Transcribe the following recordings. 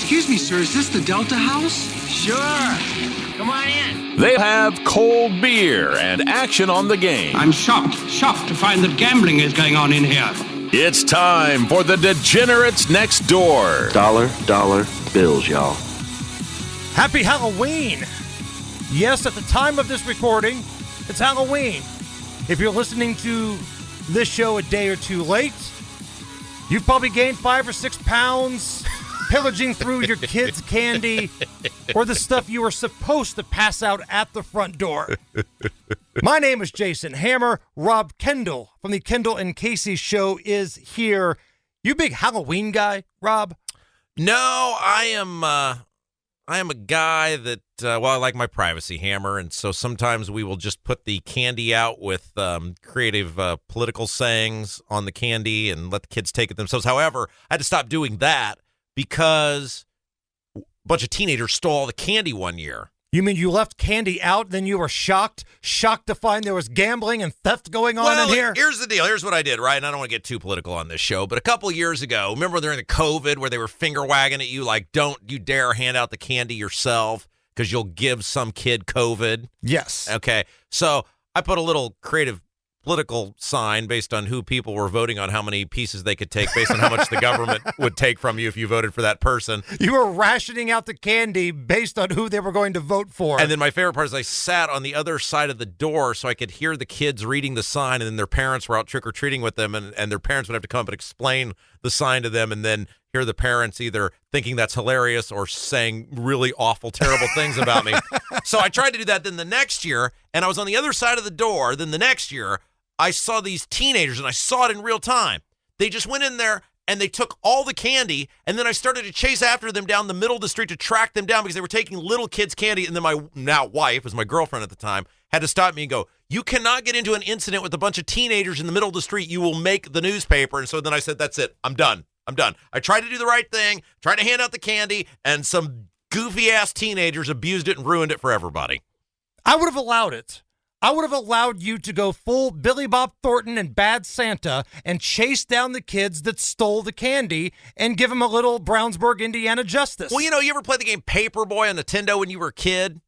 Excuse me, sir, is this the Delta House? Sure. Come on in. They have cold beer and action on the game. I'm shocked to find that gambling is going on in here. It's time for the Degenerates Next Door. Dollar bills, y'all. Happy Halloween! Yes, at the time of this recording, it's Halloween. If you're listening to this show a day or two late, you've probably gained 5 or 6 pounds pillaging through your kids' candy or the stuff you were supposed to pass out at the front door. My name is Jason Hammer. Rob Kendall from the Kendall and Casey Show is here. You big Halloween guy, Rob? No, I am a guy that, I like my privacy, Hammer, and so sometimes we will just put the candy out with creative political sayings on the candy and let the kids take it themselves. However, I had to stop doing that because a bunch of teenagers stole all the candy one year. You mean you left candy out, then you were shocked to find there was gambling and theft going on in here? Here's the deal. Here's what I did, right? And I don't want to get too political on this show, but a couple of years ago, remember during the COVID where they were finger wagging at you like, don't you dare hand out the candy yourself because you'll give some kid COVID? Yes. Okay. So I put a little creative political sign based on who people were voting on, how many pieces they could take based on how much the government would take from you if you voted for that person. You were rationing out the candy based on who they were going to vote for. And then my favorite part is I sat on the other side of the door so I could hear the kids reading the sign, and then their parents were out trick-or-treating with them, and their parents would have to come up and explain the sign to them, and then hear the parents either thinking that's hilarious or saying really awful, terrible things about me. So I tried to do that then the next year, and I was on the other side of the door. Then the next year, I saw these teenagers, and I saw it in real time. They just went in there, and they took all the candy, and then I started to chase after them down the middle of the street to track them down because they were taking little kids' candy, and then my now wife, was my girlfriend at the time, had to stop me and go, you cannot get into an incident with a bunch of teenagers in the middle of the street. You will make the newspaper. And so then I said, that's it. I'm done. I tried to do the right thing, tried to hand out the candy, and some goofy-ass teenagers abused it and ruined it for everybody. I would have allowed it. I would have allowed you to go full Billy Bob Thornton and Bad Santa and chase down the kids that stole the candy and give them a little Brownsburg, Indiana justice. Well, you ever play the game Paperboy on Nintendo when you were a kid?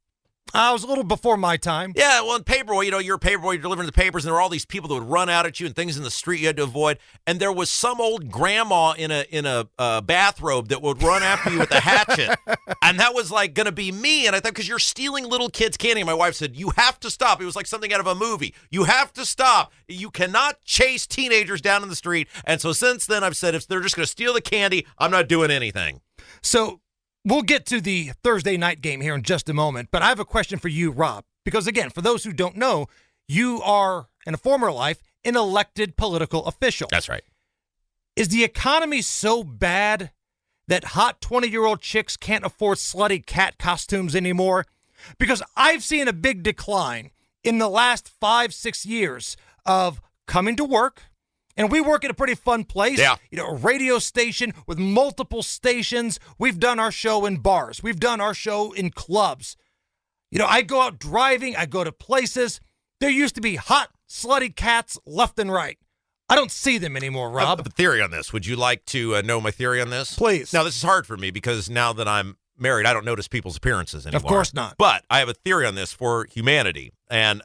I was a little before my time. Yeah, well, in Paperboy, you're a paperboy, you're delivering the papers, and there were all these people that would run out at you and things in the street you had to avoid. And there was some old grandma in a bathrobe that would run after you with a hatchet. And that was like going to be me. And I thought, because you're stealing little kids' candy. And my wife said, you have to stop. It was like something out of a movie. You have to stop. You cannot chase teenagers down in the street. And so since then, I've said, if they're just going to steal the candy, I'm not doing anything. So we'll get to the Thursday night game here in just a moment, but I have a question for you, Rob, because again, for those who don't know, you are, in a former life, an elected political official. That's right. Is the economy so bad that hot 20-year-old chicks can't afford slutty cat costumes anymore? Because I've seen a big decline in the last 5-6 years of coming to work. And we work at a pretty fun place. Yeah. A radio station with multiple stations. We've done our show in bars. We've done our show in clubs. I go out driving. I go to places. There used to be hot, slutty cats left and right. I don't see them anymore, Rob. I have a theory on this. Would you like to know my theory on this? Please. Now, this is hard for me because now that I'm married, I don't notice people's appearances anymore. Of course not. But I have a theory on this for humanity. And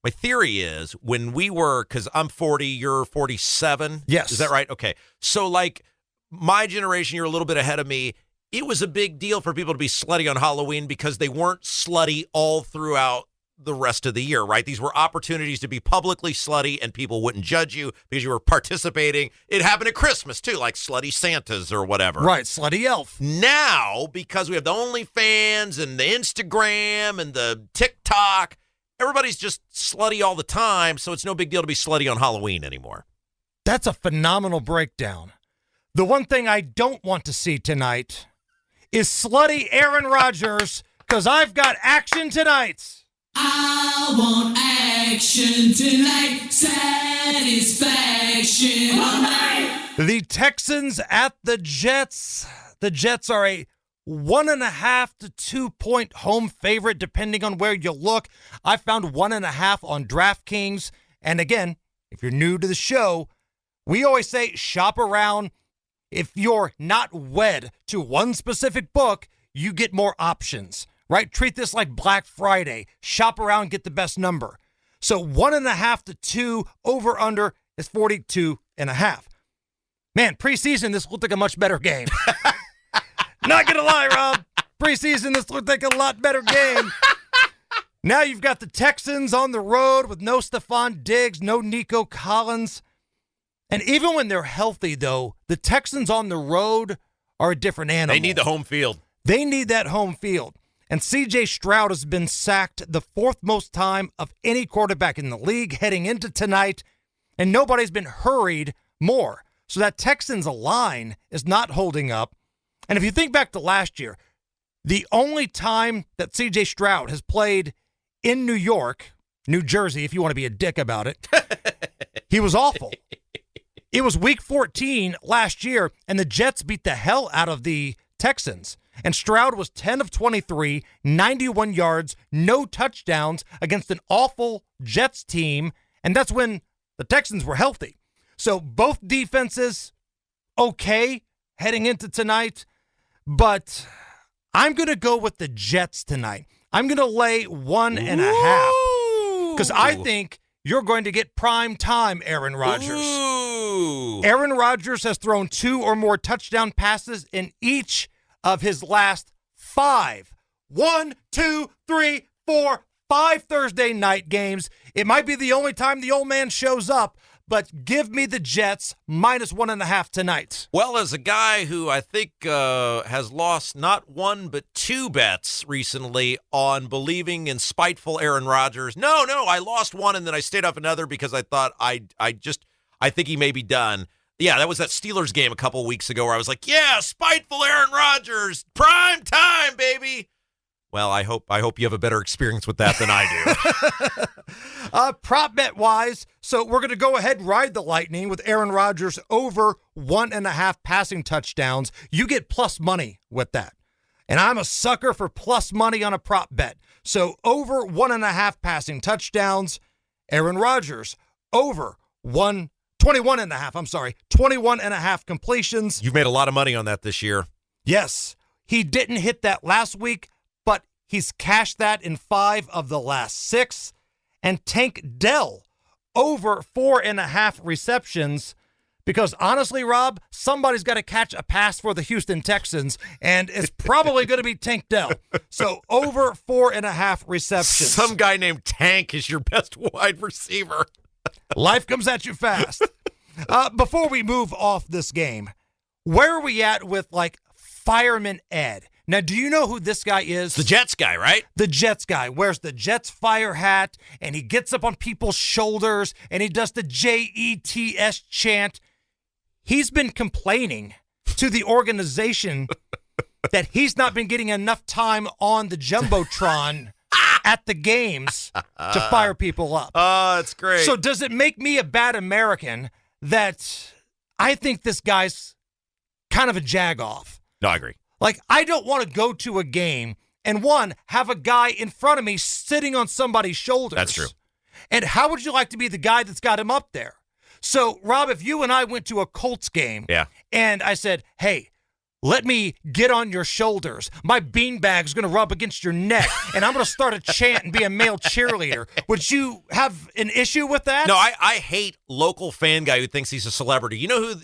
my theory is when we were, because I'm 40, you're 47. Yes. Is that right? Okay. So like my generation, you're a little bit ahead of me. It was a big deal for people to be slutty on Halloween because they weren't slutty all throughout the rest of the year, right? These were opportunities to be publicly slutty and people wouldn't judge you because you were participating. It happened at Christmas too, like slutty Santas or whatever. Right, slutty elf. Now, because we have the OnlyFans and the Instagram and the TikTok, everybody's just slutty all the time, so it's no big deal to be slutty on Halloween anymore. That's a phenomenal breakdown. The one thing I don't want to see tonight is slutty Aaron Rodgers, because I've got action tonight. I want action tonight, satisfaction all night. The Texans at the Jets. The Jets are a 1.5 to 2 point home favorite, depending on where you look. I found 1.5 on DraftKings. And again, if you're new to the show, we always say shop around. if you're not wed to one specific book, you get more options, right? Treat this like Black Friday. Shop around, get the best number. So 1.5 to 2 over under is 42.5. Man, preseason, this looked like a much better game. Not going to lie, Rob. Preseason, this looked like a lot better game. Now you've got the Texans on the road with no Stephon Diggs, no Nico Collins. And even when they're healthy, though, the Texans on the road are a different animal. They need the home field. They need that home field. And C.J. Stroud has been sacked the 4th most time of any quarterback in the league heading into tonight, and nobody's been hurried more. So that Texans line is not holding up. And if you think back to last year, the only time that C.J. Stroud has played in New York, New Jersey, if you want to be a dick about it, he was awful. It was week 14 last year, and the Jets beat the hell out of the Texans. And Stroud was 10 of 23, 91 yards, no touchdowns against an awful Jets team, and that's when the Texans were healthy. So both defenses okay heading into tonight, but I'm going to go with the Jets tonight. I'm going to lay 1.5 because I think you're going to get prime time Aaron Rodgers. Ooh. Aaron Rodgers has thrown 2 or more touchdown passes in each of his last 5. 1, 2, 3, 4, 5 Thursday night games. It might be the only time the old man shows up, but give me the Jets minus 1.5 tonight. Well, as a guy who I think has lost not 1 but 2 bets recently on believing in spiteful Aaron Rodgers. No, I lost 1 and then I stayed off another because I thought I think he may be done. Yeah, that was that Steelers game a couple weeks ago where I was like, yeah, spiteful Aaron Rodgers, prime time, baby. Well, I hope you have a better experience with that than I do. Prop bet wise, so we're going to go ahead and ride the Lightning with Aaron Rodgers over 1.5 passing touchdowns. You get plus money with that. And I'm a sucker for plus money on a prop bet. So over 1.5 passing touchdowns, Aaron Rodgers over 21.5 completions. You've made a lot of money on that this year. Yes. He didn't hit that last week, but he's cashed that in 5 of the last 6. And Tank Dell over 4.5 receptions because honestly, Rob, somebody's got to catch a pass for the Houston Texans, and it's probably going to be Tank Dell. So over 4.5 receptions. Some guy named Tank is your best wide receiver. Life comes at you fast. Before we move off this game, where are we at with, like, Fireman Ed? Now, do you know who this guy is? The Jets guy, right? The Jets guy wears the Jets fire hat, and he gets up on people's shoulders, and he does the JETS chant. He's been complaining to the organization that he's not been getting enough time on the Jumbotron at the games to fire people up. Oh, that's great. So does it make me a bad American that I think this guy's kind of a jag-off? No, I agree. Like, I don't want to go to a game and, one, have a guy in front of me sitting on somebody's shoulders. That's true. And how would you like to be the guy that's got him up there? So, Rob, if you and I went to a Colts game and I said, hey, let me get on your shoulders. My beanbag's going to rub against your neck, and I'm going to start a chant and be a male cheerleader. Would you have an issue with that? No, I hate local fan guy who thinks he's a celebrity. You know who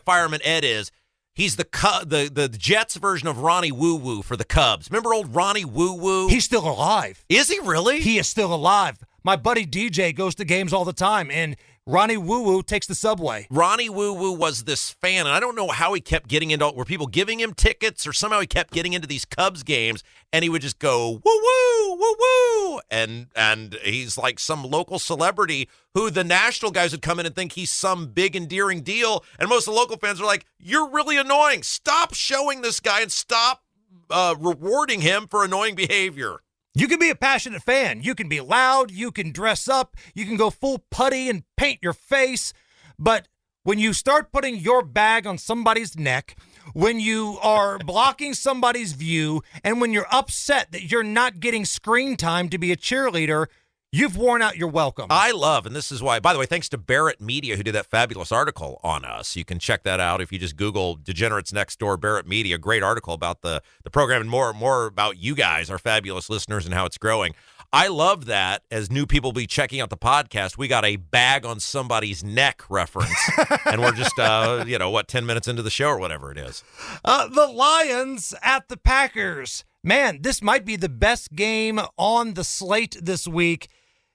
Fireman Ed is? He's the Jets version of Ronnie Woo Woo for the Cubs. Remember old Ronnie Woo Woo? He's still alive. Is he really? He is still alive. My buddy DJ goes to games all the time, and Ronnie Woo Woo takes the subway. Ronnie Woo Woo was this fan, and I don't know how he kept getting into. Were people giving him tickets, or somehow he kept getting into these Cubs games, and he would just go woo woo woo woo, and he's like some local celebrity who the national guys would come in and think he's some big endearing deal, and most of the local fans are like, "You're really annoying. Stop showing this guy and stop rewarding him for annoying behavior." You can be a passionate fan. You can be loud. You can dress up. You can go full putty and paint your face. But when you start putting your bag on somebody's neck, when you are blocking somebody's view, and when you're upset that you're not getting screen time to be a cheerleader, You've worn out your welcome. I love, and this is why, by the way, thanks to Barrett Media, who did that fabulous article on us. You can check that out if you just Google Degenerates Next Door, Barrett Media. Great article about the program and more about you guys, our fabulous listeners, and how it's growing. I love that as new people be checking out the podcast, we got a bag on somebody's neck reference, and we're just, 10 minutes into the show or whatever it is. The Lions at the Packers. Man, this might be the best game on the slate this week.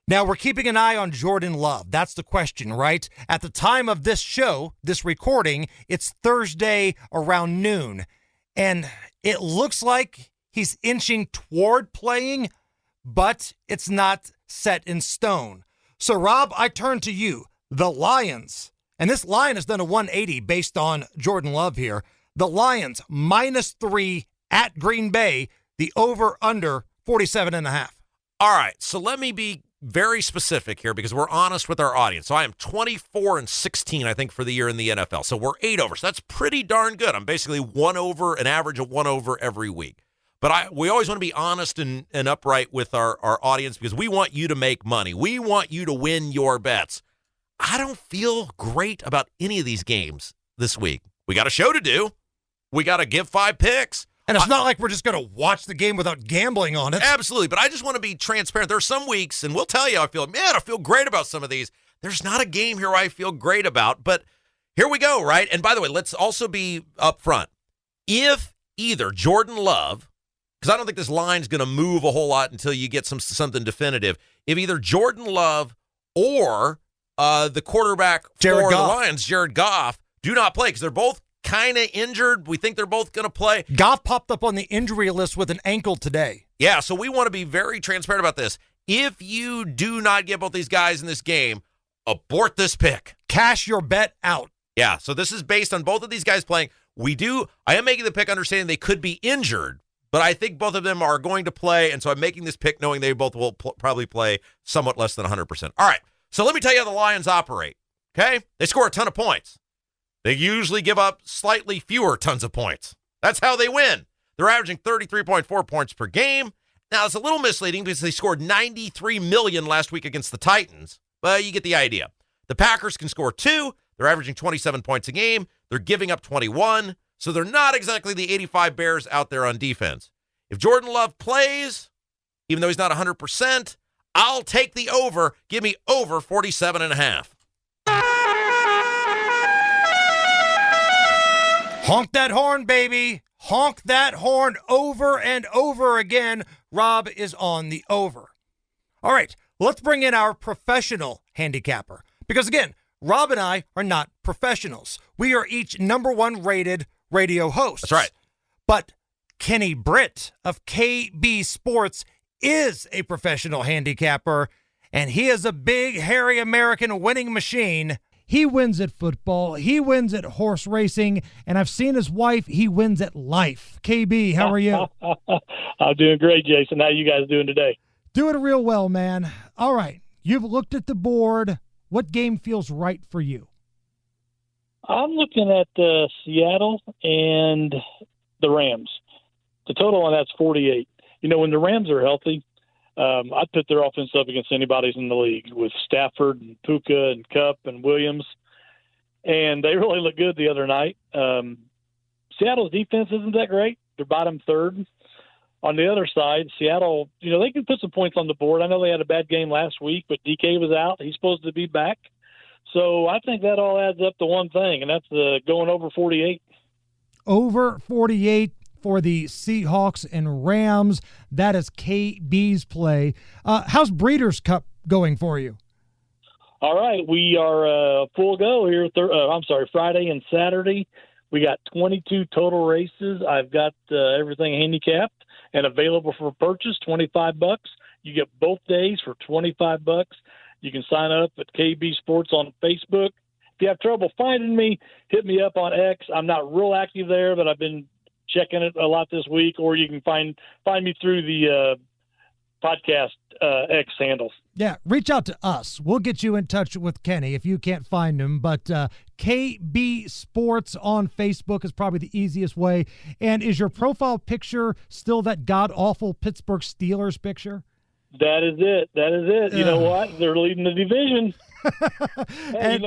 Now, we're keeping an eye on Jordan Love. That's the question, right? At the time of this show, this recording, it's Thursday around noon. And it looks like he's inching toward playing, but it's not set in stone. So, Rob, I turn to you. The Lions. And this line has done a 180 based on Jordan Love here. The Lions, -3 at Green Bay. The over-under, 47.5. All right, so let me be very specific here because we're honest with our audience. So I am 24-16, I think, for the year in the NFL. So we're 8 over. So that's pretty darn good. I'm basically 1 over, an average of 1 over every week. But we always want to be honest and upright with our audience because we want you to make money. We want you to win your bets. I don't feel great about any of these games this week. We got a show to do. We got to give 5 picks. And it's not like we're just going to watch the game without gambling on it. Absolutely, but I just want to be transparent. There are some weeks, and we'll tell you, I feel great about some of these. There's not a game here I feel great about, but here we go, right? And by the way, let's also be upfront. If either Jordan Love, because I don't think this line's going to move a whole lot until you get something definitive, if either Jordan Love or the quarterback for the Lions, Jared Goff, do not play because they're both kind of injured. We think they're both going to play. Goff popped up on the injury list with an ankle today. Yeah, so we want to be very transparent about this. If you do not get both these guys in this game, abort this pick. Cash your bet out. Yeah, so this is based on both of these guys playing. I am making the pick understanding they could be injured, but I think both of them are going to play, and so I'm making this pick knowing they both will probably play somewhat less than 100%. All right, so let me tell you how the Lions operate, okay? They score a ton of points. They usually give up slightly fewer tons of points. That's how they win. They're averaging 33.4 points per game. Now, it's a little misleading because they scored $93 million last week against the Titans, but you get the idea. The Packers can score 2. They're averaging 27 points a game. They're giving up 21, so they're not exactly the 85 Bears out there on defense. If Jordan Love plays, even though he's not 100%, I'll take the over. Give me over 47.5. Honk that horn, baby. Honk that horn over and over again. Rob is on the over. All right, let's bring in our professional handicapper. Because again, Rob and I are not professionals. We are each #1 rated radio hosts. That's right. But Kenny Britt of KB Sports is a professional handicapper, and he is a big, hairy American winning machine. He wins at football. He wins at horse racing. And I've seen his wife. He wins at life. KB, how are you? I'm doing great, Jason. How you guys doing today? Doing real well, man. All right. You've looked at the board. What game feels right for you? I'm looking at Seattle and the Rams. The total on that's 48. When the Rams are healthy, I'd put their offense up against anybody's in the league with Stafford and Puka and Kupp and Williams. And they really look good the other night. Seattle's defense isn't that great. They're bottom third. On the other side, Seattle, they can put some points on the board. I know they had a bad game last week, but DK was out. He's supposed to be back. So I think that all adds up to one thing, and that's going over 48. Over 48 for the Seahawks and Rams. That is KB's play. How's Breeders' Cup going for you? All right, we are full go here. Friday and Saturday. We got 22 total races. I've got everything handicapped and available for purchase, $25. You get both days for $25. You can sign up at KB Sports on Facebook. If you have trouble finding me, hit me up on X. I'm not real active there, but I've been checking it a lot this week. Or you can find me through the podcast X handles. Yeah, reach out to us. We'll get you in touch with Kenny if you can't find him. But KB Sports on Facebook is probably the easiest way. And is your profile picture still that god-awful Pittsburgh Steelers picture? That is it. That is it. You know what? They're leading the division. Hey,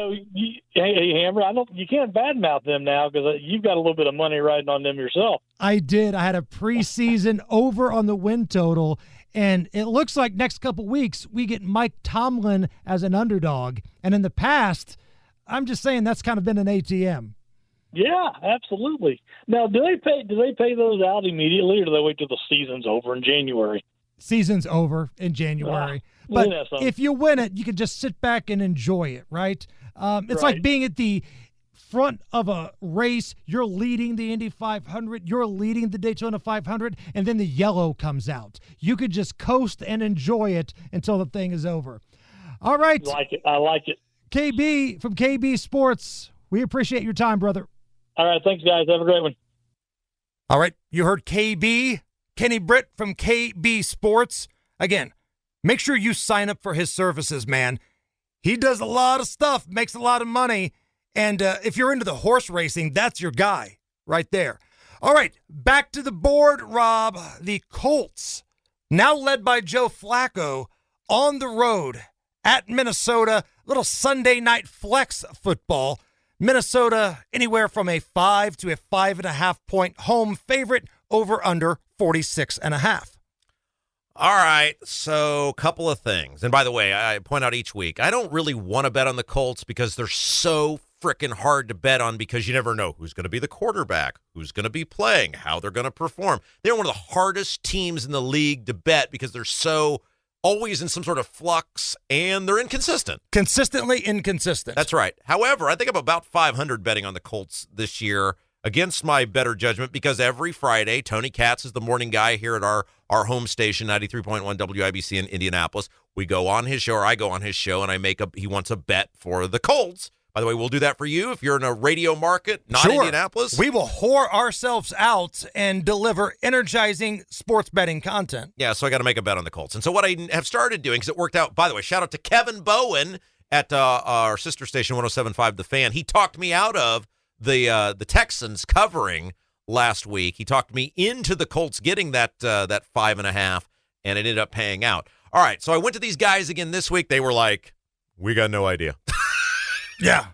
hey, Hammer, you can't badmouth them now because you've got a little bit of money riding on them yourself. I did. I had a preseason over on the win total, and it looks like next couple weeks we get Mike Tomlin as an underdog. And in the past, I'm just saying that's kind of been an ATM. Yeah, absolutely. Now, do they pay those out immediately, or do they wait till the season's over in January? Season's over in January. But if you win it, you can just sit back and enjoy it, right? It's like being at the front of a race. You're leading the Indy 500. You're leading the Daytona 500, and then the yellow comes out. You could just coast and enjoy it until the thing is over. All right. I like it. KB from KB Sports, we appreciate your time, brother. All right. Thanks, guys. Have a great one. All right. You heard KB. Kenny Britt from KB Sports. Again, make sure you sign up for his services, man. He does a lot of stuff, makes a lot of money, and if you're into the horse racing, that's your guy right there. All right, back to the board, Rob. The Colts, now led by Joe Flacco, on the road at Minnesota. Little Sunday night flex football. Minnesota anywhere from a 5 to a 5.5 point home favorite, over under 46.5. All right, so a couple of things. And by the way, I point out each week, I don't really want to bet on the Colts because they're so freaking hard to bet on because you never know who's going to be the quarterback, who's going to be playing, how they're going to perform. They're one of the hardest teams in the league to bet because they're so always in some sort of flux and they're inconsistent. Consistently inconsistent. That's right. However, I think I'm about 500 betting on the Colts this year against my better judgment because every Friday, Tony Katz is the morning guy here at our home station, 93.1 WIBC in Indianapolis. We go on his show, or I go on his show, and he wants a bet for the Colts. By the way, we'll do that for you if you're in a radio market, not Indianapolis. We will whore ourselves out and deliver energizing sports betting content. Yeah, so I got to make a bet on the Colts. And so what I have started doing, because it worked out, by the way, shout out to Kevin Bowen at our sister station, 107.5 The Fan. He talked me out of the Texans covering last week. He talked me into the Colts getting that 5.5, and it ended up paying out. All right, so I went to these guys again this week. They were like, we got no idea. Yeah.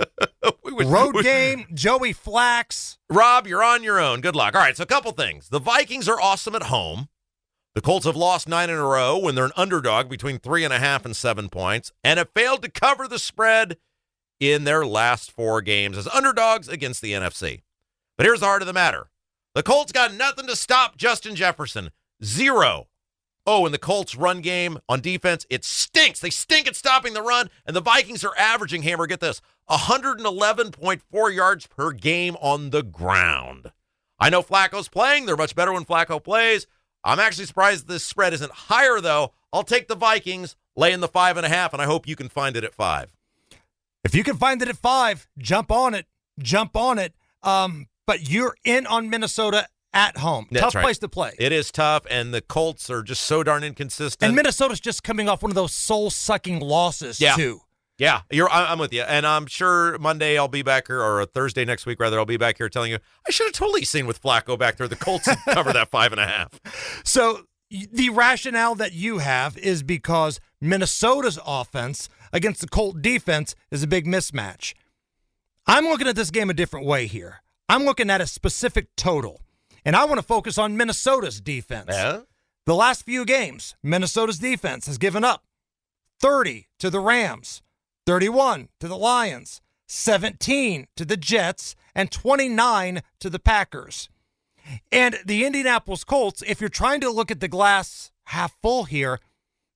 Road game, Joey Flax. Rob, you're on your own. Good luck. All right, so a couple things. The Vikings are awesome at home. The Colts have lost 9 in a row when they're an underdog between 3.5 and 7 points, and have failed to cover the spread in their last 4 games as underdogs against the NFC. But here's the heart of the matter. The Colts got nothing to stop Justin Jefferson. 0. Oh, and the Colts' run game on defense, it stinks. They stink at stopping the run, and the Vikings are averaging, Hammer, get this, 111.4 yards per game on the ground. I know Flacco's playing. They're much better when Flacco plays. I'm actually surprised this spread isn't higher, though. I'll take the Vikings, laying the 5.5, and I hope you can find it at 5. If you can find it at 5, jump on it. Jump on it. But you're in on Minnesota at home. That's tough right. place to play. It is tough, and the Colts are just so darn inconsistent. And Minnesota's just coming off one of those soul-sucking losses, too. Yeah, I'm with you. And I'm sure Monday I'll be back here, or Thursday next week, rather, I'll be back here telling you, I should have totally seen with Flacco back there. The Colts cover that 5.5. So the rationale that you have is because Minnesota's offense against the Colt defense is a big mismatch. I'm looking at this game a different way here. I'm looking at a specific total, and I want to focus on Minnesota's defense. Yeah? The last few games, Minnesota's defense has given up 30 to the Rams, 31 to the Lions, 17 to the Jets, and 29 to the Packers. And the Indianapolis Colts, if you're trying to look at the glass half full here,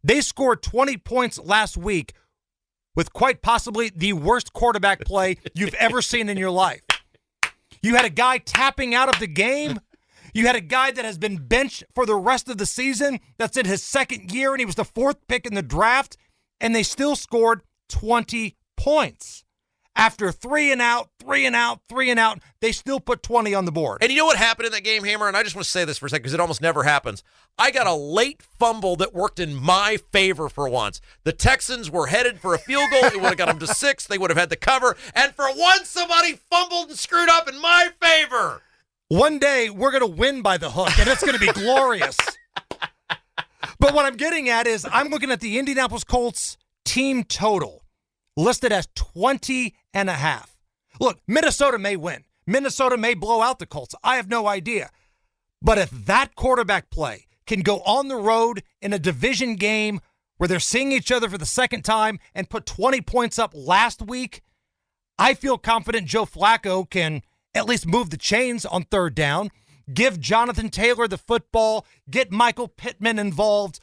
they scored 20 points last week with quite possibly the worst quarterback play you've ever seen in your life. You had a guy tapping out of the game. You had a guy that has been benched for the rest of the season. That's in his second year, and he was the 4th pick in the draft, and they still scored 20 points. After 3 and out, they still put 20 on the board. And you know what happened in that game, Hammer? And I just want to say this for a second because it almost never happens. I got a late fumble that worked in my favor for once. The Texans were headed for a field goal. It would have got them to 6. They would have had the cover. And for once, somebody fumbled and screwed up in my favor. One day, we're going to win by the hook, and it's going to be glorious. But what I'm getting at is I'm looking at the Indianapolis Colts team total listed as 20.5. Look, Minnesota may win. Minnesota may blow out the Colts. I have no idea. But if that quarterback play can go on the road in a division game where they're seeing each other for the second time and put 20 points up last week, I feel confident Joe Flacco can at least move the chains on third down, give Jonathan Taylor the football, get Michael Pittman involved.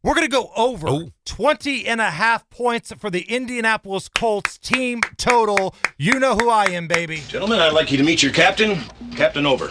We're going to go over 20.5 points for the Indianapolis Colts team total. You know who I am, baby. Gentlemen, I'd like you to meet your captain, Captain Over.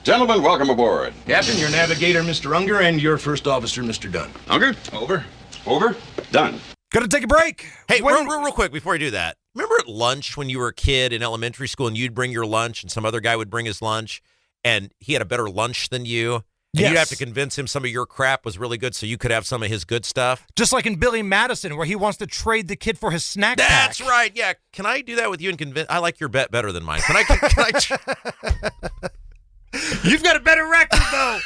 Gentlemen, welcome aboard. Captain, your navigator, Mr. Unger, and your first officer, Mr. Dunn. Unger? Over. Over. Done. Gonna take a break. Hey, real quick before you do that, remember at lunch when you were a kid in elementary school and you'd bring your lunch and some other guy would bring his lunch and he had a better lunch than you? And you'd have to convince him some of your crap was really good so you could have some of his good stuff. Just like in Billy Madison, where he wants to trade the kid for his snack pack. That's right. Yeah. Can I do that with you and convince? I like your bet better than mine. Can I You've got a better record, though.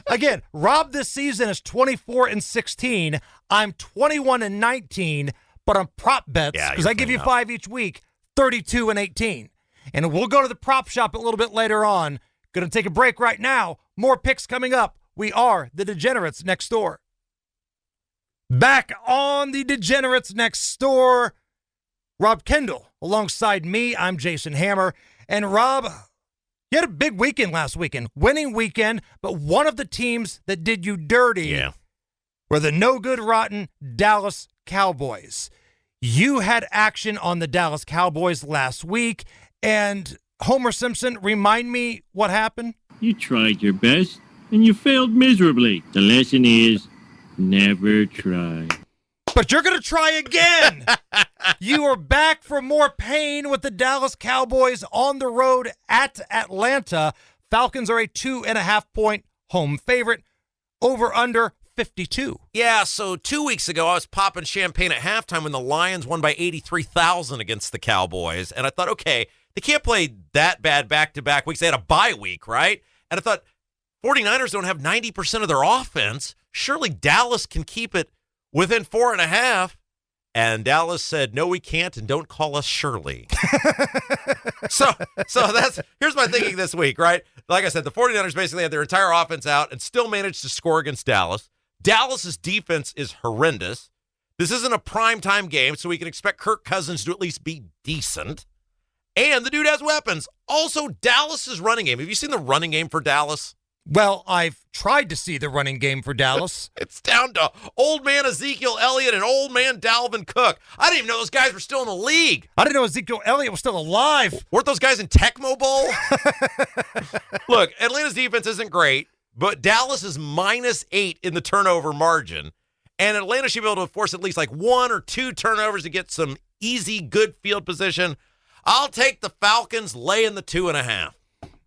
Again, Rob this season is 24-16. I'm 21-19, but on prop bets, because I give you 5 each week, 32-18. And we'll go to the prop shop a little bit later on. Going to take a break right now. More picks coming up. We are the Degenerates Next Door. Back on the Degenerates Next Door, Rob Kendall alongside me. I'm Jason Hammer. And Rob, you had a big weekend last weekend, winning weekend, but one of the teams that did you dirty were the no-good, rotten Dallas Cowboys. You had action on the Dallas Cowboys last week, and Homer Simpson, remind me what happened? You tried your best, and you failed miserably. The lesson is, never try. But you're going to try again. You are back for more pain with the Dallas Cowboys on the road at Atlanta. Falcons are a 2.5-point home favorite. Over under 52. Yeah, so 2 weeks ago, I was popping champagne at halftime when the Lions won by 83,000 against the Cowboys. And I thought, okay, they can't play that bad back-to-back weeks. They had a bye week, right? And I thought, 49ers don't have 90% of their offense. Surely Dallas can keep it within 4.5. And Dallas said, no, we can't, and don't call us Shirley. So here's my thinking this week, right? Like I said, the 49ers basically had their entire offense out and still managed to score against Dallas. Dallas's defense is horrendous. This isn't a primetime game, so we can expect Kirk Cousins to at least be decent. And the dude has weapons. Also, Dallas's running game. Have you seen the running game for Dallas? Well, I've tried to see the running game for Dallas. It's down to old man Ezekiel Elliott and old man Dalvin Cook. I didn't even know those guys were still in the league. I didn't know Ezekiel Elliott was still alive. Weren't those guys in Tecmo Bowl? Look, Atlanta's defense isn't great, but Dallas is -8 in the turnover margin. And Atlanta should be able to force at least like 1 or 2 turnovers to get some easy, good field position. I'll take the Falcons laying the 2.5.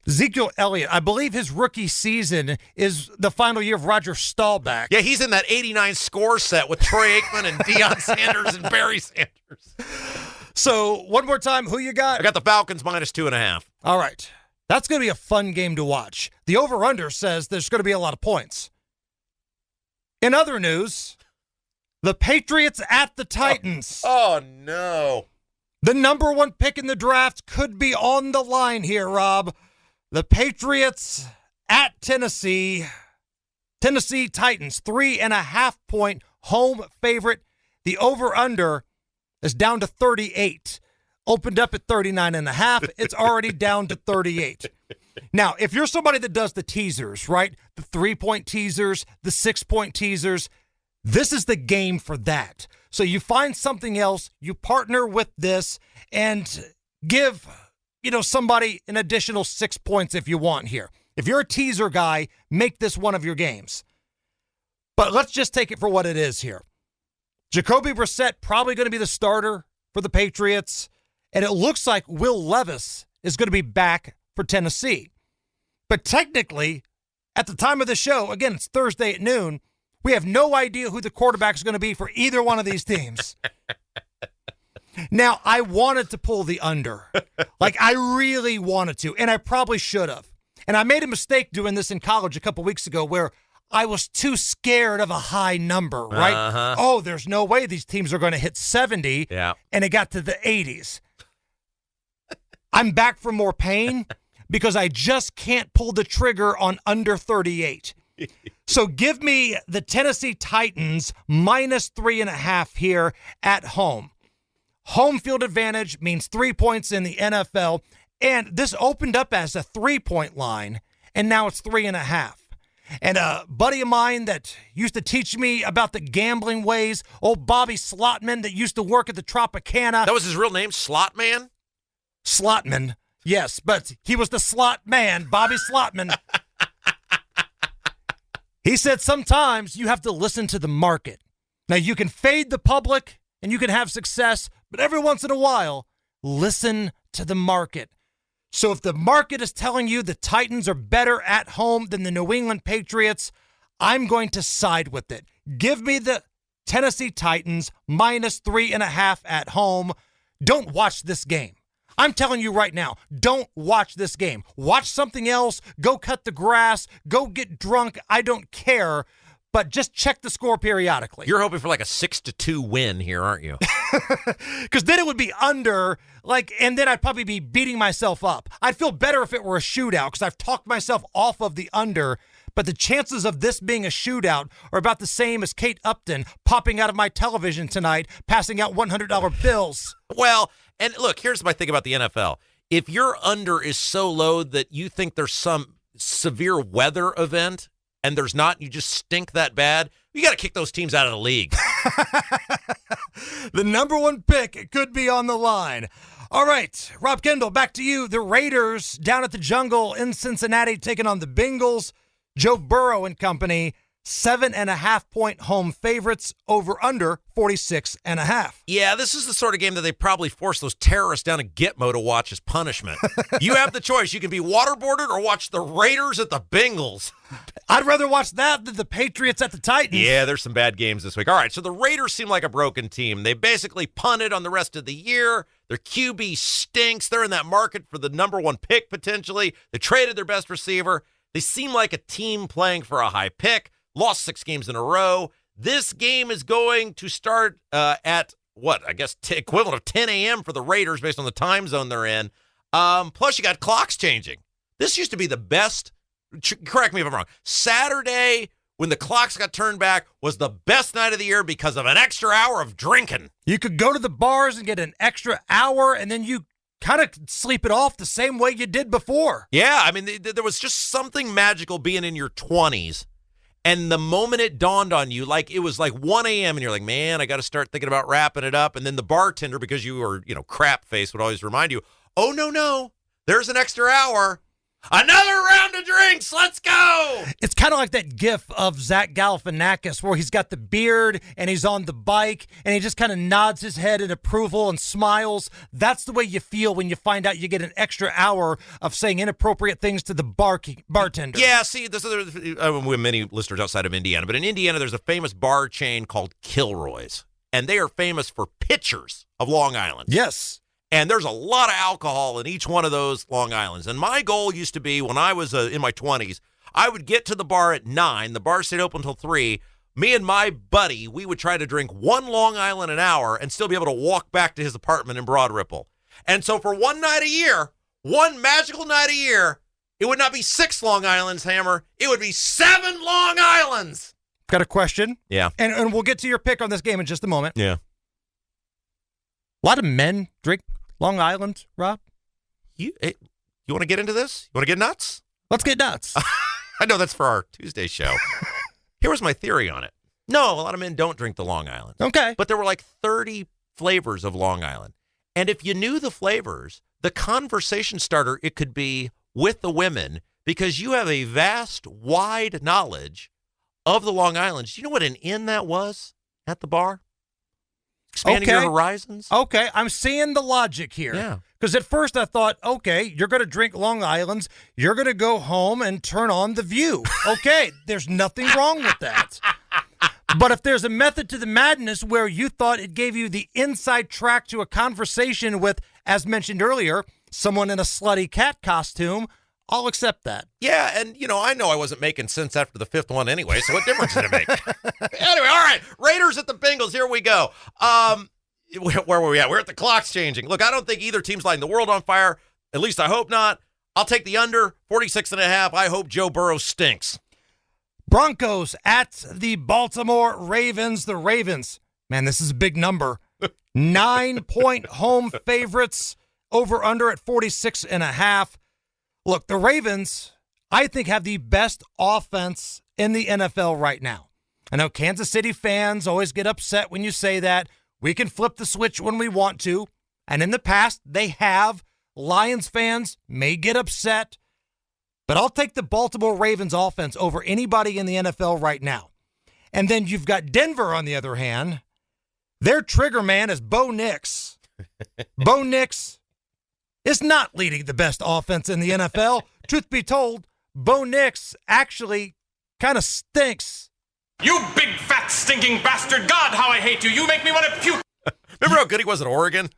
Ezekiel Elliott, I believe his rookie season is the final year of Roger Staubach. Yeah, he's in that 89 score set with Troy Aikman and Deion Sanders and Barry Sanders. So, one more time, who you got? I got the Falcons -2.5. All right. That's going to be a fun game to watch. The over-under says there's going to be a lot of points. In other news, the Patriots at the Titans. Oh no. The number 1 pick in the draft could be on the line here, Rob. The Patriots at Tennessee. Tennessee Titans, 3.5-point home favorite. The over-under is down to 38. Opened up at 39.5. It's already down to 38. Now, if you're somebody that does the teasers, right? The 3-point teasers, the 6-point teasers, this is the game for that. So you find something else, you partner with this, and give somebody an additional 6 points if you want here. If you're a teaser guy, make this one of your games. But let's just take it for what it is here. Jacoby Brissett probably going to be the starter for the Patriots, and it looks like Will Levis is going to be back for Tennessee. But technically, at the time of the show, again, it's Thursday at noon, we have no idea who the quarterback is going to be for either one of these teams. Now, I wanted to pull the under. Like, I really wanted to, and I probably should have. And I made a mistake doing this in college a couple weeks ago where I was too scared of a high number, right? Uh-huh. Oh, there's no way these teams are going to hit 70. Yeah. And it got to the 80s. I'm back for more pain because I just can't pull the trigger on under 38. So give me the Tennessee Titans minus 3.5 here at home. Home field advantage means 3 points in the NFL. And this opened up as a 3-point line, and now it's 3.5. And a buddy of mine that used to teach me about the gambling ways, old Bobby Slotman that used to work at the Tropicana. That was his real name, Slotman? Slotman, yes, but he was the slot man, Bobby Slotman. He said sometimes you have to listen to the market. Now, you can fade the public and you can have success, but every once in a while, listen to the market. So if the market is telling you the Titans are better at home than the New England Patriots, I'm going to side with it. Give me the Tennessee Titans minus 3.5 at home. Don't watch this game. I'm telling you right now, don't watch this game. Watch something else. Go cut the grass. Go get drunk. I don't care. But just check the score periodically. You're hoping for like a 6-2 win here, aren't you? Because then it would be under, and then I'd probably be beating myself up. I'd feel better if it were a shootout because I've talked myself off of the under. But the chances of this being a shootout are about the same as Kate Upton popping out of my television tonight, passing out $100 bills. Well, and look, here's my thing about the NFL. If your under is so low that you think there's some severe weather event, and there's not, you just stink that bad, you got to kick those teams out of the league. The number one pick, it could be on the line. All right, Rob Kendall, back to you. The Raiders down at the Jungle in Cincinnati taking on the Bengals. Joe Burrow and company, 7.5-point home favorites, over under 46.5. Yeah, this is the sort of game that they probably force those terrorists down to Gitmo to watch as punishment. You have the choice. You can be waterboarded or watch the Raiders at the Bengals. I'd rather watch that than the Patriots at the Titans. Yeah, there's some bad games this week. All right, so the Raiders seem like a broken team. They basically punted on the rest of the year. Their QB stinks. They're in that market for the number one pick potentially. They traded their best receiver. They seem like a team playing for a high pick. Lost 6 games in a row. This game is going to start at, equivalent of 10 a.m. for the Raiders based on the time zone they're in. Plus, you got clocks changing. This used to be the best, correct me if I'm wrong, Saturday when the clocks got turned back was the best night of the year because of an extra hour of drinking. You could go to the bars and get an extra hour, and then you kind of sleep it off the same way you did before. Yeah, I mean, there was just something magical being in your 20s. And the moment it dawned on you, it was like 1 a.m. and you're like, man, I got to start thinking about wrapping it up. And then the bartender, because you were, crap face, would always remind you, oh, no, there's an extra hour. Another round of drinks. Let's go. It's kind of like that gif of Zach Galifianakis where he's got the beard and he's on the bike and he just kind of nods his head in approval and smiles. That's the way you feel when you find out you get an extra hour of saying inappropriate things to the bartender. Yeah, see, we have many listeners outside of Indiana, but in Indiana there's a famous bar chain called Kilroy's, and they are famous for pitchers of Long Island. Yes. And there's a lot of alcohol in each one of those Long Islands. And my goal used to be, when I was in my 20s, I would get to the bar at 9. The bar stayed open until 3. Me and my buddy, we would try to drink 1 Long Island an hour and still be able to walk back to his apartment in Broad Ripple. And so for one night a year, one magical night a year, it would not be 6 Long Islands, Hammer. It would be 7 Long Islands. Got a question? Yeah. And we'll get to your pick on this game in just a moment. Yeah. A lot of men drink Long Island, Rob? You want to get into this? You want to get nuts? Let's get nuts. I know that's for our Tuesday show. Here was my theory on it. No, a lot of men don't drink the Long Island. Okay. But there were 30 flavors of Long Island. And if you knew the flavors, the conversation starter, it could be with the women because you have a vast, wide knowledge of the Long Islands. Do you know what an inn that was at the bar? Expanding your horizons? Okay, I'm seeing the logic here. Yeah. Because at first I thought, okay, you're going to drink Long Islands. You're going to go home and turn on The View. Okay, there's nothing wrong with that. But if there's a method to the madness where you thought it gave you the inside track to a conversation with, as mentioned earlier, someone in a slutty cat costume, I'll accept that. Yeah, and, I know I wasn't making sense after the fifth one anyway, so what difference did it make? Anyway, all right, Raiders at the Bengals. Here we go. Where were we at? We're at the clock's changing. Look, I don't think either team's lighting the world on fire. At least I hope not. I'll take the under, 46.5. I hope Joe Burrow stinks. Broncos at the Baltimore Ravens. The Ravens, man, this is a big number. 9-point home favorites, over under at 46.5. Look, the Ravens, I think, have the best offense in the NFL right now. I know Kansas City fans always get upset when you say that. We can flip the switch when we want to. And in the past, they have. Lions fans may get upset. But I'll take the Baltimore Ravens offense over anybody in the NFL right now. And then you've got Denver, on the other hand. Their trigger man is Bo Nix. Bo Nix is not leading the best offense in the NFL. Truth be told, Bo Nix actually kind of stinks. You big, fat, stinking bastard. God, how I hate you. You make me want to puke. Remember how good he was at Oregon?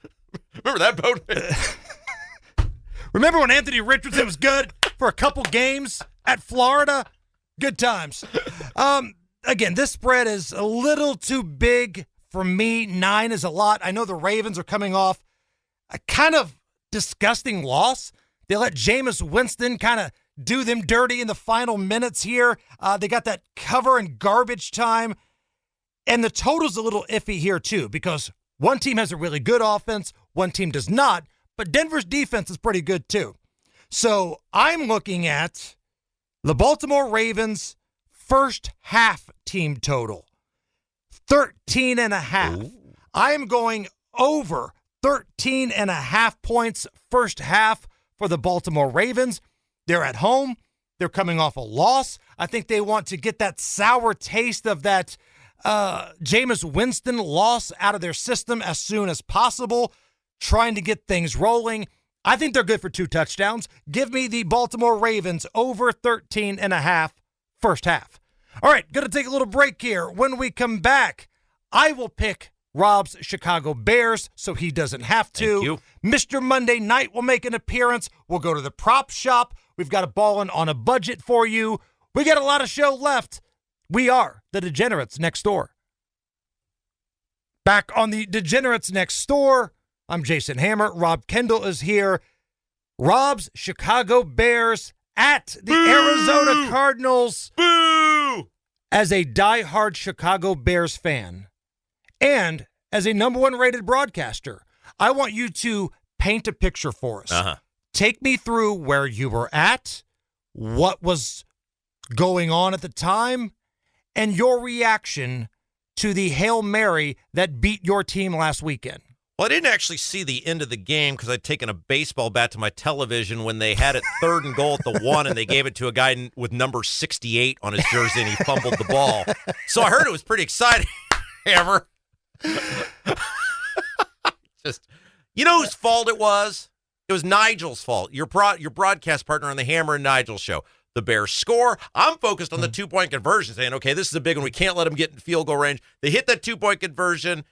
Remember that, Bo Nix? Remember when Anthony Richardson was good for a couple games at Florida? Good times. Again, this spread is a little too big for me. 9 is a lot. I know the Ravens are coming off a kind of disgusting loss. They let Jameis Winston kind of do them dirty in the final minutes here. They got that cover in garbage time. And the total's a little iffy here, too, because one team has a really good offense, one team does not. But Denver's defense is pretty good, too. So I'm looking at the Baltimore Ravens first half team total, 13.5. I am going over 13.5 points first half for the Baltimore Ravens. They're at home. They're coming off a loss. I think they want to get that sour taste of that Jameis Winston loss out of their system as soon as possible, trying to get things rolling. I think they're good for 2 touchdowns. Give me the Baltimore Ravens over 13.5 first half. All right, going to take a little break here. When we come back, I will pick Rob's Chicago Bears so he doesn't have to. Thank you. Mr. Monday Night will make an appearance. We'll go to the prop shop. We've got a ballin' on a budget for you. We got a lot of show left. We are the Degenerates Next Door. Back on the Degenerates Next Door, I'm Jason Hammer. Rob Kendall is here. Rob's Chicago Bears at the Arizona Cardinals. Boo! As a diehard Chicago Bears fan and as a number 1 rated broadcaster, I want you to paint a picture for us. Take me through where you were at, what was going on at the time, and your reaction to the Hail Mary that beat your team last weekend. Well, I didn't actually see the end of the game because I'd taken a baseball bat to my television when they had it 3rd and goal at the 1, and they gave it to a guy with number 68 on his jersey, and he fumbled the ball. So I heard it was pretty exciting. Hammer. Just, you know whose fault it was? It was Nigel's fault. Your broadcast partner on the Hammer and Nigel show. The Bears score. I'm focused on the 2-point conversion, saying, okay, this is a big one. We can't let them get in field goal range. They hit that 2-point conversion.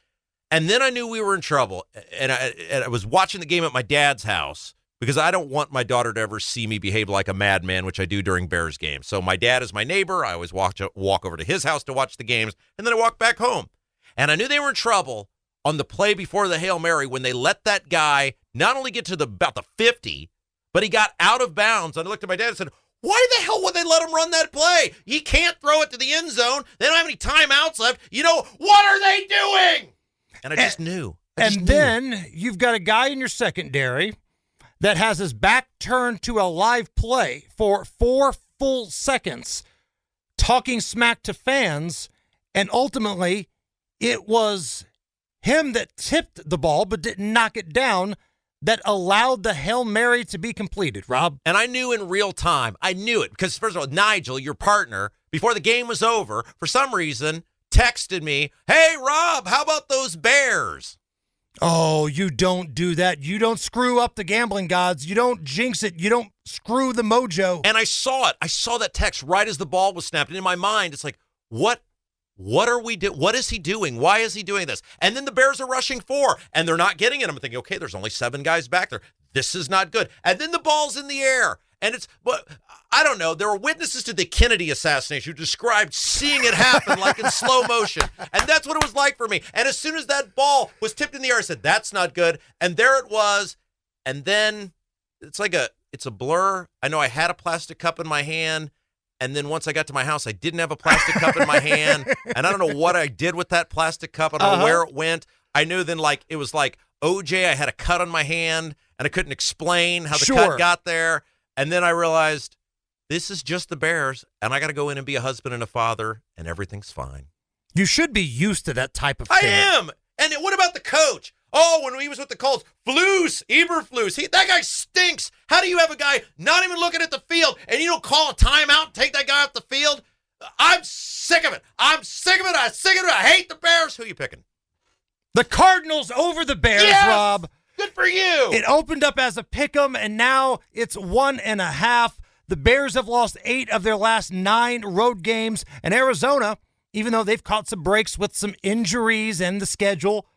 And then I knew we were in trouble, and I was watching the game at my dad's house because I don't want my daughter to ever see me behave like a madman, which I do during Bears games. So my dad is my neighbor. I always walk over to his house to watch the games, and then I walk back home. And I knew they were in trouble on the play before the Hail Mary when they let that guy not only get to about the 50, but he got out of bounds. And I looked at my dad and said, why the hell would they let him run that play? He can't throw it to the end zone. They don't have any timeouts left. What are they doing? And I just knew. Then you've got a guy in your secondary that has his back turned to a live play for 4 full seconds, talking smack to fans, and ultimately it was him that tipped the ball but didn't knock it down that allowed the Hail Mary to be completed, Rob. And I knew in real time. I knew it because, first of all, Nigel, your partner, before the game was over, for some reason, texted me, hey, Rob, how about those Bears? Oh, you don't do that. You don't screw up the gambling gods. You don't jinx it. You don't screw the mojo. And I saw it. I saw that text right as the ball was snapped. And in my mind, it's like, what are we doing? What is he doing? Why is he doing this? And then the Bears are rushing 4, and they're not getting it. I'm thinking, okay, there's only 7 guys back there. This is not good. And then the ball's in the air. And but I don't know. There were witnesses to the Kennedy assassination who described seeing it happen like in slow motion. And that's what it was like for me. And as soon as that ball was tipped in the air, I said, that's not good. And there it was. And then it's a blur. I know I had a plastic cup in my hand. And then once I got to my house, I didn't have a plastic cup in my hand. And I don't know what I did with that plastic cup. I don't know where it went. I knew then it was like OJ, I had a cut on my hand. And I couldn't explain how the cut got there. And then I realized this is just the Bears, and I got to go in and be a husband and a father, and everything's fine. You should be used to that type of thing. I am. And what about the coach? Oh, when he was with the Colts, Eberflus. That guy stinks. How do you have a guy not even looking at the field, and you don't call a timeout and take that guy off the field? I'm sick of it. I'm sick of it. I hate the Bears. Who are you picking? The Cardinals over the Bears, yes! Rob. Good for you. It opened up as a pick'em, and now it's 1.5. The Bears have lost 8 of their last 9 road games, and Arizona, even though they've caught some breaks with some injuries and the schedule,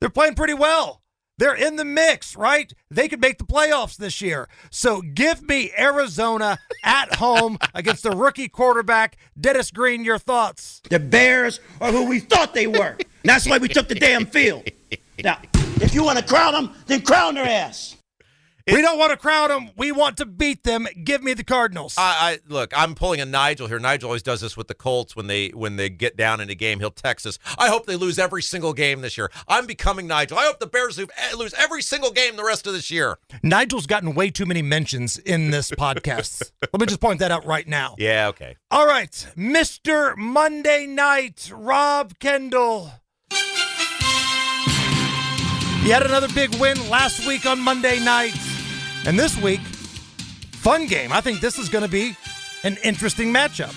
they're playing pretty well. They're in the mix, right? They could make the playoffs this year. So give me Arizona at home against the rookie quarterback. Dennis Green, your thoughts? The Bears are who we thought they were. And that's why we took the damn field. Now, if you want to crown them, then crown their ass. We don't want to crown them. We want to beat them. Give me the Cardinals. Look, I'm pulling a Nigel here. Nigel always does this with the Colts when they get down in a game. He'll text us, I hope they lose every single game this year. I'm becoming Nigel. I hope the Bears lose every single game the rest of this year. Nigel's gotten way too many mentions in this podcast. Let me just point that out right now. Yeah, okay. All right, Mr. Monday Night, Rob Kendall. He had another big win last week on Monday night. And this week, fun game. I think this is going to be an interesting matchup.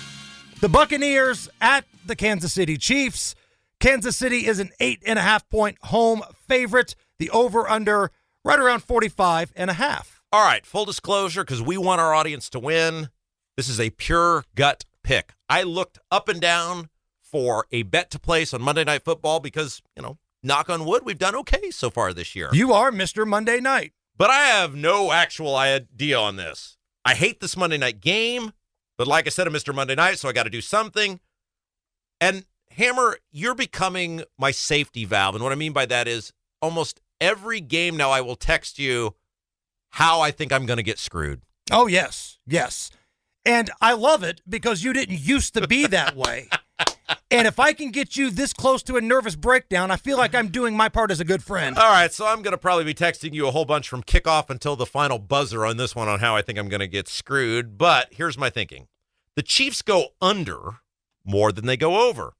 The Buccaneers at the Kansas City Chiefs. Kansas City is an 8.5-point home favorite. The over-under right around 45.5. All right, full disclosure, because we want our audience to win. This is a pure gut pick. I looked up and down for a bet to place on Monday Night Football because, knock on wood, we've done okay so far this year. You are Mr. Monday Night. But I have no actual idea on this. I hate this Monday night game, but like I said, I'm Mr. Monday Night, so I got to do something. And Hammer, you're becoming my safety valve. And what I mean by that is almost every game now I will text you how I think I'm going to get screwed. Oh, yes. And I love it because you didn't used to be that way. And if I can get you this close to a nervous breakdown, I feel like I'm doing my part as a good friend. All right, so I'm going to probably be texting you a whole bunch from kickoff until the final buzzer on this one on how I think I'm going to get screwed. But here's my thinking. The Chiefs go under more than they go over.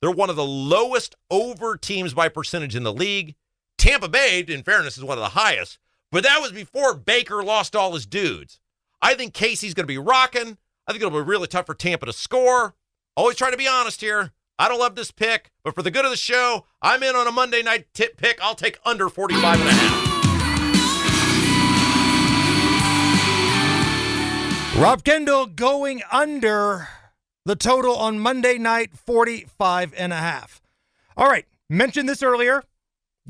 They're one of the lowest over teams by percentage in the league. Tampa Bay, in fairness, is one of the highest. But that was before Baker lost all his dudes. I think Casey's going to be rocking. I think it'll be really tough for Tampa to score. Always trying to be honest here. I don't love this pick, but for the good of the show, I'm in on a Monday night tip pick. I'll take under 45.5. Rob Kendall going under the total on Monday night, 45.5. All right, mentioned this earlier.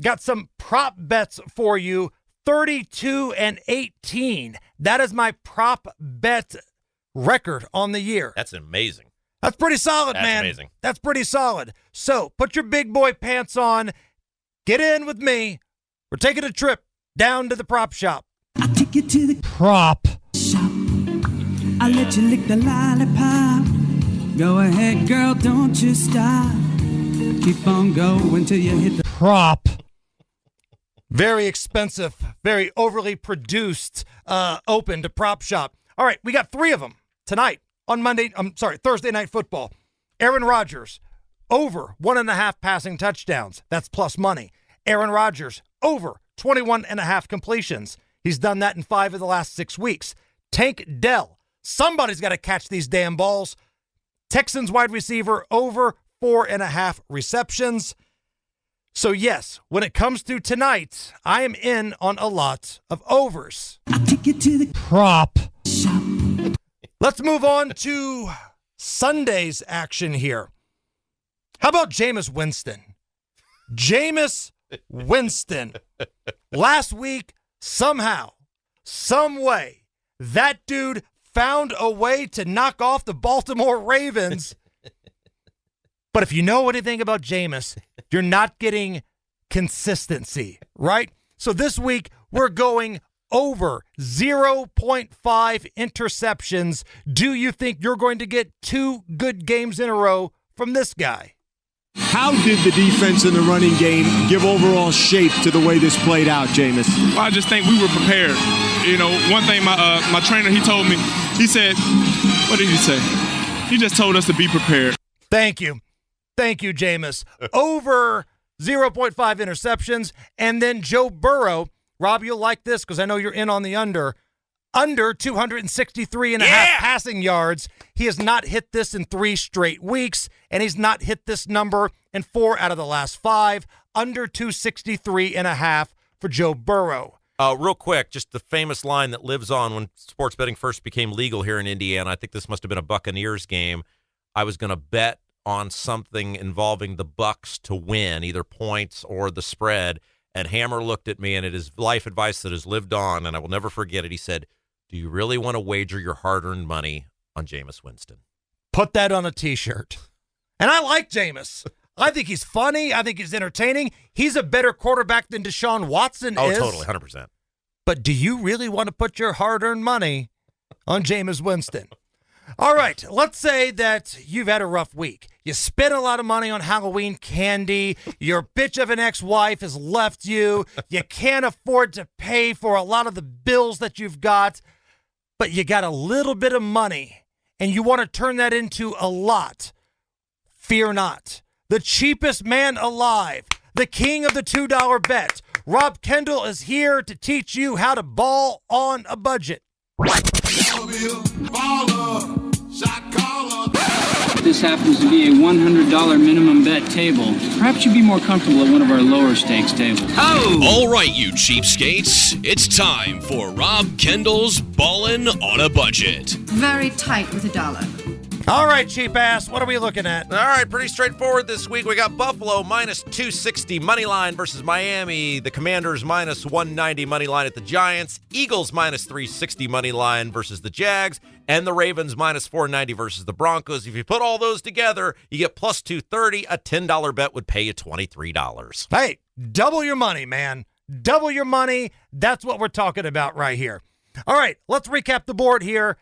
Got some prop bets for you, 32-18. That is my prop bet record on the year. That's amazing. That's pretty solid, man. That's amazing. That's pretty solid. So put your big boy pants on. Get in with me. We're taking a trip down to the prop shop. I take you to the prop shop. I let you lick the lollipop. Go ahead, girl, don't you stop. Keep on going till you hit the prop. Very expensive, very overly produced, open to prop shop. All right, we got 3 of them tonight. On Thursday Night Football. Aaron Rodgers, over 1.5 passing touchdowns. That's plus money. Aaron Rodgers, over 21.5 completions. He's done that in 5 of the last 6 weeks. Tank Dell, somebody's got to catch these damn balls. Texans wide receiver, over 4.5 receptions. So yes, when it comes to tonight, I am in on a lot of overs. I take you to the prop shop. Let's move on to Sunday's action here. How about Jameis Winston? Jameis Winston. Last week, somehow, some way, That dude found a way to knock off the Baltimore Ravens. But if you know anything about Jameis, you're not getting consistency, right? So this week, we're going over 0.5 interceptions. Do you think you're going to get 2 good games in a row from this guy? How did the defense in the running game give overall shape to the way this played out, Jameis? Well, I just think we were prepared. You know, one thing my trainer, he told me, he said, what did he say? He just told us to be prepared. Thank you. Thank you, Jameis. Over 0.5 interceptions. And then Joe Burrow. Rob, you'll like this because I know you're in on the under. Under 263 and a half passing yards. He has not hit this in 3 straight weeks, and he's not hit this number in 4 out of the last 5. Under 263 and a half for Joe Burrow. Real quick, just the famous line that lives on when sports betting first became legal here in Indiana. I think this must have been a Buccaneers game. I was going to bet on something involving the Bucs to win, either points or the spread. And Hammer looked at me, and it is life advice that has lived on, and I will never forget it. He said, do you really want to wager your hard-earned money on Jameis Winston? Put that on a T-shirt. And I like Jameis. I think he's funny. I think he's entertaining. He's a better quarterback than Deshaun Watson is. Oh, totally, 100%. But do you really want to put your hard-earned money on Jameis Winston? All right, let's say that you've had a rough week. You spent a lot of money on Halloween candy. Your bitch of an ex-wife has left you. You can't afford to pay for a lot of the bills that you've got, but you got a little bit of money, and you want to turn that into a lot. Fear not. The cheapest man alive, the king of the $2 bet, Rob Kendall is here to teach you how to ball on a budget. This happens to be a $100 minimum bet table. Perhaps you'd be more comfortable at one of our lower stakes tables. Oh! All right, you cheapskates. It's time for Rob Kendall's Ballin' on a Budget. Very tight with $1. All right, cheap ass, what are we looking at? All right, pretty straightforward this week. We got Buffalo minus 260 money line versus Miami. The Commanders minus 190 money line at the Giants. Eagles minus 360 money line versus the Jags. And the Ravens minus 490 versus the Broncos. If you put all those together, you get plus 230. A $10 bet would pay you $23. Hey, double your money, man. Double your money. That's what we're talking about right here. All right, let's recap the board here.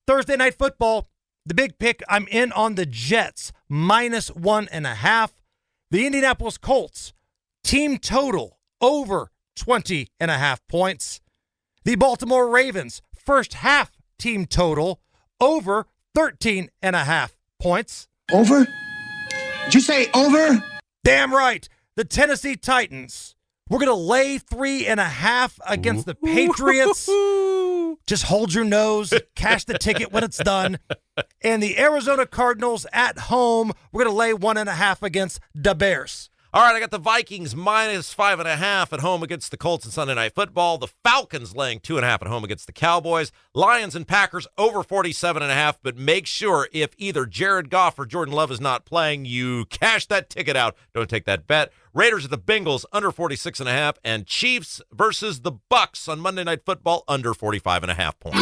Thursday Night Football. The big pick, I'm in on the Jets, minus 1.5. The Indianapolis Colts, team total, over 20.5 points. The Baltimore Ravens, first half team total, over 13.5 points. Over? Did you say over? Damn right. The Tennessee Titans, we're going to lay 3.5 against the Patriots. Just hold your nose, cash the ticket when it's done. And the Arizona Cardinals at home, we're going to lay 1.5 against the Bears. All right, I got the Vikings minus 5.5 at home against the Colts in Sunday Night Football. The Falcons laying 2.5 at home against the Cowboys. Lions and Packers over 47.5. But make sure if either Jared Goff or Jordan Love is not playing, you cash that ticket out. Don't take that bet. Raiders at the Bengals under 46.5. And Chiefs versus the Bucs on Monday Night Football under 45.5 points.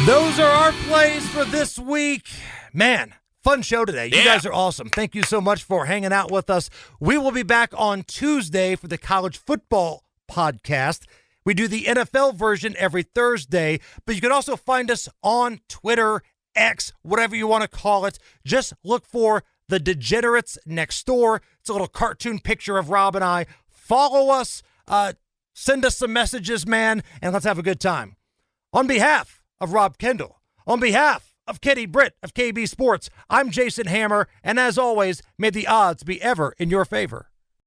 Those are our plays for this week. Man. Fun show today. You guys are awesome. Thank you so much for hanging out with us. We will be back on Tuesday for the college football podcast. We do the NFL version every Thursday, but you can also find us on Twitter, X, whatever you want to call it. Just look for The Degenerates Next Door. It's a little cartoon picture of Rob and I. Follow us. Send us some messages, man, and let's have a good time. On behalf of Rob Kendall, on behalf of Kenny Britt of KB Sports, I'm Jason Hammer, and as always, may the odds be ever in your favor.